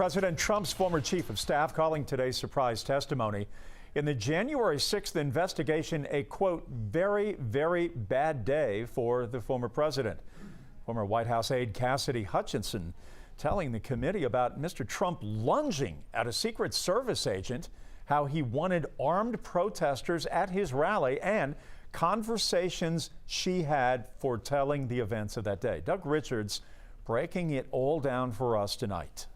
President Trump's former chief of staff calling today's surprise testimony in the January 6th investigation a, quote, very, very bad day for the former president. Former White House aide Cassidy Hutchinson telling the committee about Mr. Trump lunging at a Secret Service agent, how he wanted armed protesters at his rally, and conversations she had foretelling the events of that day. Doug Richards breaking it all down for us tonight.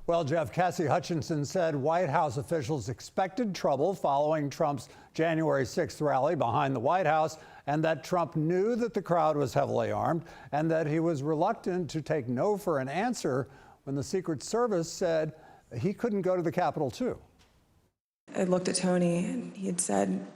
Well, Jeff, Cassidy Hutchinson said White House officials expected trouble following Trump's January 6th rally behind the White House, and that Trump knew that the crowd was heavily armed and that he was reluctant to take no for an answer when the Secret Service said he couldn't go to the Capitol, too. I looked at Tony and he had said,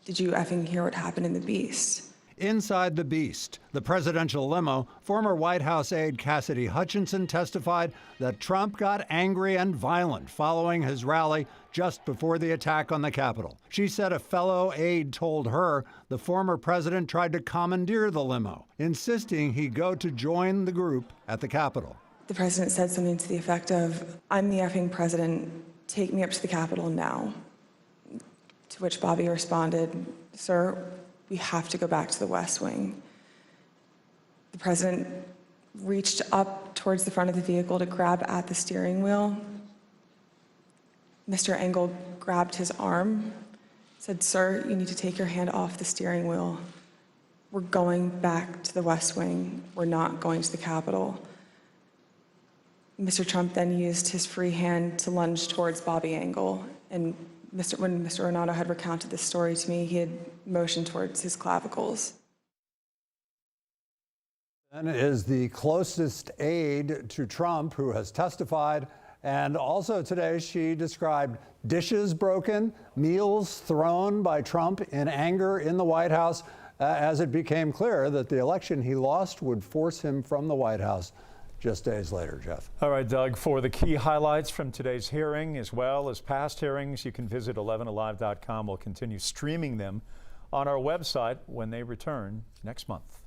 "Did you effing hear what happened in the Beast?" Inside the Beast, the presidential limo, former White House aide Cassidy Hutchinson testified that Trump got angry and violent following his rally just before the attack on the Capitol. She said a fellow aide told her the former president tried to commandeer the limo, insisting he go to join the group at the Capitol. The president said something to the effect of, "I'm the effing president, take me up to the Capitol now." To which Bobby responded, "Sir, we have to go back to the West Wing." The president reached up towards the front of the vehicle to grab at the steering wheel. Mr. Engel grabbed his arm, said, "Sir, you need to take your hand off the steering wheel. We're going back to the West Wing. We're not going to the Capitol." Mr. Trump then used his free hand to lunge towards Bobby Engel, and when Mr. Renato had recounted this story to me, he had motioned towards his clavicles. And is the closest aide to Trump who has testified. And also today, she described dishes broken, meals thrown by Trump in anger in the White House as it became clear that the election he lost would force him from the White House just days later, Jeff. All right, Doug, for the key highlights from today's hearing as well as past hearings, you can visit 11alive.com. We'll continue streaming them on our website when they return next month.